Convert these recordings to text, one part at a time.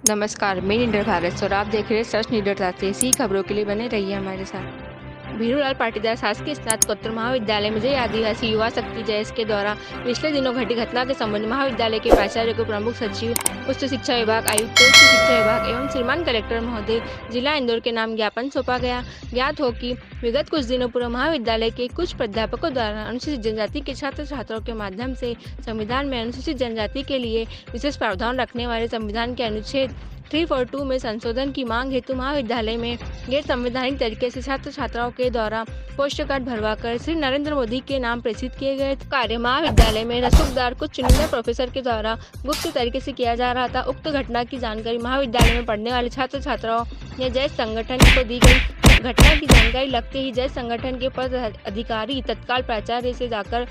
नमस्कार, मैं निडर भारत और आप देख रहे हैं सच निडरता से। ऐसी खबरों के लिए बने रहिए हमारे साथ। भीरूलाल पाटीदार शासकीय स्नातकोत्तर महाविद्यालय में जय आदिवासी युवा शक्ति जयस के द्वारा पिछले दिनों घटी घटना के संबंध में महाविद्यालय के प्राचार्य को प्रमुख सचिव, उच्च शिक्षा विभाग आयुक्त, उच्च शिक्षा विभाग एवं श्रीमान कलेक्टर महोदय जिला इंदौर के नाम ज्ञापन सौंपा गया। ज्ञात हो कि विगत कुछ दिनों पूर्व महाविद्यालय के कुछ प्राध्यापकों द्वारा अनुसूचित जनजाति के छात्र छात्राओं के माध्यम से संविधान में अनुसूचित जनजाति के लिए विशेष प्रावधान रखने वाले संविधान के अनुच्छेद 342 में संशोधन की मांग हेतु महाविद्यालय में गैर संवैधानिक तरीके से छात्र छात्राओं के द्वारा पोस्ट कार्ड भरवाकर श्री नरेंद्र मोदी के नाम प्रेषित किए गए कार्य महाविद्यालय में रसूखदार कुछ चुनिंदा प्रोफेसर के द्वारा गुप्त तरीके से किया जा रहा था। उक्त घटना की जानकारी महाविद्यालय में पढ़ने वाले छात्र छात्राओं ने जय संगठन को दी गई। घटना की जानकारी लगते ही जय संगठन के पद अधिकारी तत्काल प्राचार्य से जाकर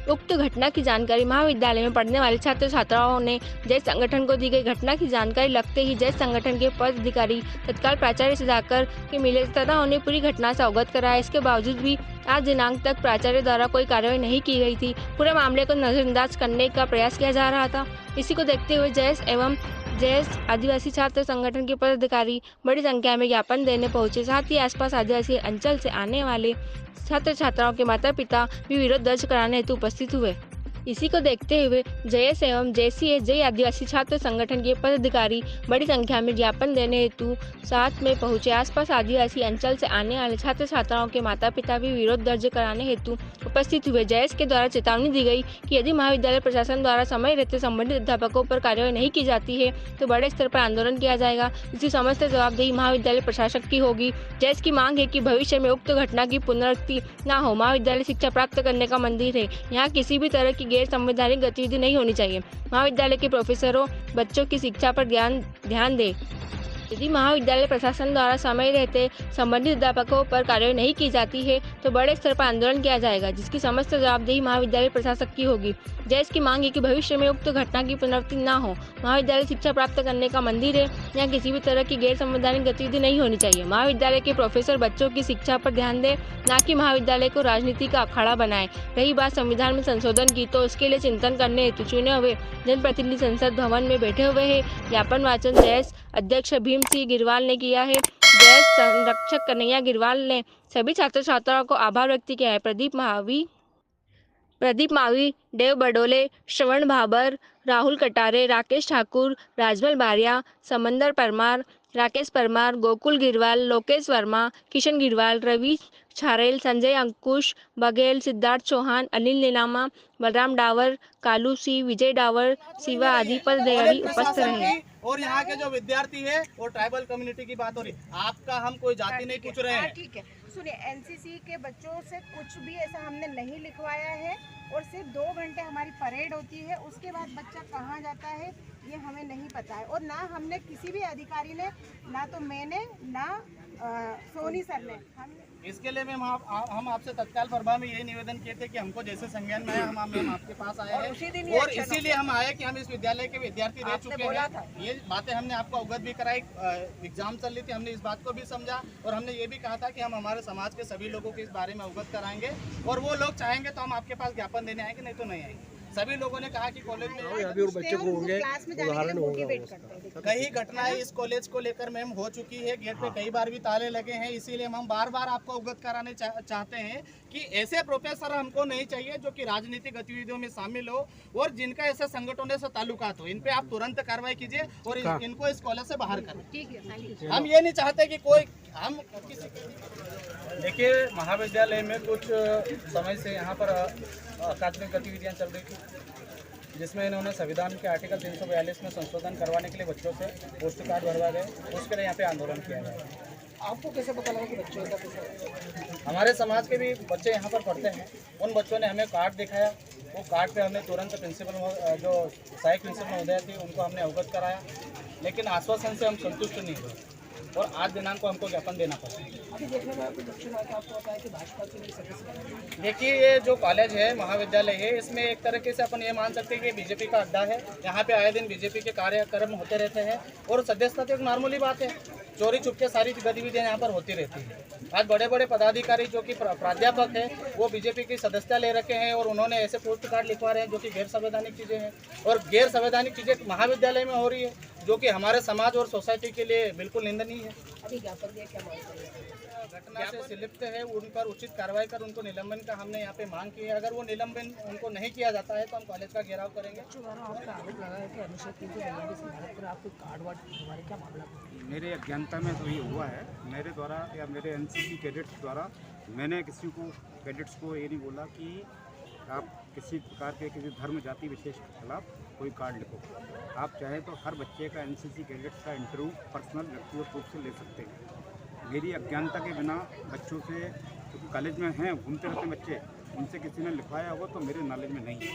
उक्त घटना की जानकारी महाविद्यालय में पढ़ने वाले छात्र छात्राओं ने जय संगठन को दी गई। घटना की जानकारी लगते ही जय संगठन के पद अधिकारी तत्काल प्राचार्य से जाकर के मिले तथा उन्हें पूरी घटना से अवगत कराया। इसके बावजूद भी आज दिनांक तक प्राचार्य द्वारा कोई कार्रवाई नहीं की गई थी। पूरे मामले को नजरअंदाज करने का प्रयास किया जा रहा था। इसी को देखते हुए जयस आदिवासी छात्र संगठन के पदाधिकारी बड़ी संख्या में ज्ञापन देने पहुंचे। साथ ही आसपास आदिवासी अंचल से आने वाले छात्र छात्राओं के माता पिता भी विरोध दर्ज कराने हेतु उपस्थित हुए। इसी को देखते हुए जयस एवं जेसीए जय आदिवासी छात्र संगठन के पदाधिकारी बड़ी संख्या में ज्ञापन देने हेतु साथ में पहुंचे। आसपास आदिवासी अंचल से आने वाले छात्र छात्राओं के माता पिता भी विरोध दर्ज कराने हेतु उपस्थित हुए। जयस के द्वारा चेतावनी दी गई कि यदि महाविद्यालय प्रशासन द्वारा समय रहते संबंधित अध्यापकों पर कार्रवाई नहीं की जाती है तो बड़े स्तर पर आंदोलन किया जाएगा। इसकी समस्त जवाबदेही महाविद्यालय प्रशासक की होगी। जयस की मांग है कि भविष्य में उक्त घटना की पुनरावृत्ति न हो। महाविद्यालय शिक्षा प्राप्त करने का मंदिर है, यहाँ किसी भी तरह की गैर संवैधानिक गतिविधि नहीं होनी चाहिए। महाविद्यालय के प्रोफेसरों बच्चों की शिक्षा पर ध्यान दें। यदि महाविद्यालय प्रशासन द्वारा समय रहते संबंधित अध्यापकों पर कार्रवाई नहीं की जाती है तो बड़े स्तर पर आंदोलन किया जाएगा, जिसकी समस्त जवाबदेही महाविद्यालय प्रशासक की होगी। जयस की मांग है कि भविष्य में उक्त घटना की पुनरावृत्ति न हो। महाविद्यालय शिक्षा प्राप्त करने का मंदिर है, यहाँ किसी भी तरह की गैर संवैधानिक गतिविधि नहीं होनी चाहिए। महाविद्यालय के प्रोफेसर बच्चों की शिक्षा पर ध्यान दें, न कि महाविद्यालय को राजनीति का अखाड़ा बनाए। रही बात संविधान में संशोधन की, तो उसके लिए चिंतन करने हेतु चुने हुए जनप्रतिनिधि संसद भवन में बैठे हुए हैं। ज्ञापन वाचन जयस अध्यक्ष भीम सिंह गिरवाल ने किया है। जयस संरक्षक कन्हैया गिरवाल ने सभी छात्र छात्राओं को आभार व्यक्त किया है। प्रदीप मावी, देव बडोले, श्रवण भाबर, राहुल कटारे, राकेश ठाकुर, राजमल बारिया, समंदर परमार, राकेश परमार, गोकुल गिरवाल, लोकेश वर्मा, किशन गिरवाल, रवि छारेल, संजय अंकुश बघेल, सिद्धार्थ चौहान, अनिल नीलामा, बलराम डावर, कालू सी, विजय डावर, शिवा आदि पदाधिकारी उपस्थित रहे। और यहाँ के जो विद्यार्थी है और ट्राइबल कम्युनिटी की बात हो रही, आपका हम कोई जाति नहीं पूछ रहे हैं। ठीक है, सुनिए, एनसीसी के बच्चों से कुछ भी ऐसा हमने नहीं लिखवाया है और सिर्फ 2 घंटे हमारी परेड होती है। उसके बाद बच्चा कहाँ जाता है ये हमें नहीं पता है। और ना हमने किसी भी अधिकारी ने, ना तो मैंने, ना सोनी सर ने, इसके लिए मैम हम आपसे तत्काल प्रभाव में यही निवेदन किए थे कि हमको जैसे संज्ञान में आया हम आपके पास आए हैं और इसीलिए हम आए कि हम इस विद्यालय के विद्यार्थी रह चुके हैं। ये बातें हमने आपको अवगत भी कराई, एग्जाम चल रही थी, हमने इस बात को भी समझा और हमने ये भी कहा था कि हम हमारे समाज के सभी लोगों को इस बारे में अवगत कराएंगे और वो लोग चाहेंगे तो हम आपके पास ज्ञापन देने आएंगे, नहीं तो नहीं आएंगे। सभी लोगों ने कहा कि कॉलेज में अभी और बच्चों को होंगे उदाहरण होगा। कई घटनाएं इस कॉलेज को लेकर मैम हो चुकी है। गेट पे कई बार भी ताले लगे हैं, इसीलिए हम बार बार आपको अवगत कराने चाहते हैं कि ऐसे प्रोफेसर हमको नहीं चाहिए जो कि राजनीतिक गतिविधियों में शामिल हो और जिनका ऐसे संगठनों से ताल्लुकात हो। इन पे आप तुरंत कार्रवाई कीजिए और इनको इस कॉलेज से बाहर करें। हम ये नहीं चाहते कि कोई हम किसी। देखिए, महाविद्यालय में कुछ समय से यहाँ पर अकादमिक गतिविधियाँ चल रही थी, जिसमें इन्होंने संविधान के आर्टिकल 342 में संशोधन करवाने के लिए बच्चों से पोस्ट कार्ड भरवा गए, उसके लिए यहाँ पे आंदोलन किया गया। आपको कैसे पता लगा कि बच्चों का? हमारे समाज के भी बच्चे यहाँ पर पढ़ते हैं, उन बच्चों ने हमें कार्ड दिखाया। वो कार्ड पे हमने तुरंत प्रिंसिपल जो सहायक प्रिंसिपल महोदय थी उनको हमने अवगत कराया, लेकिन आश्वासन से हम संतुष्ट नहीं हुए और आज दिनांक को हमको ज्ञापन देना पड़ा। अभी देखने में आपको पता है कि भाजपा के लिए सदस्य। देखिए, ये जो कॉलेज है, महाविद्यालय है, इसमें एक तरीके से अपन ये मान सकते हैं कि बीजेपी का अड्डा है। यहाँ पे आए दिन बीजेपी के कार्यक्रम होते रहते हैं और सदस्यता तो एक नॉर्मली बात है। चोरी छुपके सारी गतिविधियाँ यहाँ पर होती रहती है। आज बड़े बड़े पदाधिकारी जो कि प्राध्यापक है वो बीजेपी की सदस्यता ले रखे हैं और उन्होंने ऐसे पोस्ट कार्ड लिखवा रहे हैं जो कि गैर संवैधानिक चीज़ें हैं और गैर संवैधानिक चीज़ें महाविद्यालय में हो रही है जो कि हमारे समाज और सोसाइटी के लिए बिल्कुल निंदनीय है। अभी ज्ञापन दिया, क्या मांग करेंगे? घटना से संलिप्त है उन पर उचित कार्रवाई कर उनको निलंबन का हमने यहाँ पे मांग की है। अगर वो निलंबन उनको नहीं किया जाता है तो हम कॉलेज का घेराव करेंगे। बच्चों द्वारा आपका आरोप लगा है कि अनुच्छेद 342 की धारा पर आपको कार्ड वार्ड हमारे क्या मामला है? मेरे अज्ञानता में तो ये हुआ है, मेरे द्वारा या मेरे एनसीसी कैडेट्स द्वारा मैंने किसी को कैडेट्स को ये नहीं बोला कि आप किसी प्रकार के किसी धर्म जाति विशेष के खिलाफ कोई कार्ड लिखो। आप चाहें तो हर बच्चे का एनसीसी कैडेट्स का इंटरव्यू पर्सनल व्यक्तिगत रूप से ले सकते हैं। मेरी अज्ञानता के बिना बच्चों से, क्योंकि कॉलेज में हैं घूमते रहते बच्चे, उनसे किसी ने लिखवाया होगा तो मेरे नॉलेज में नहीं है।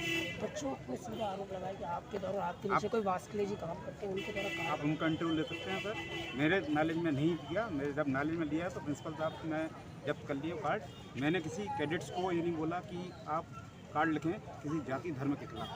बच्चों को सीधा आरोप लगाया कि आपके द्वारा आपके नीचे कोई वास्कले जी काम करते हैं, उनके द्वारा आप उनका इंटरव्यू ले सकते हैं सर। मेरे नॉलेज में नहीं किया, मेरे जब नॉलेज में लिया तो प्रिंसिपल साहब से मैं जब्त कर लिए कार्ड। मैंने किसी कैडेट्स को ये नहीं बोला कि आप कार्ड लिखें किसी जाति धर्म के खिलाफ।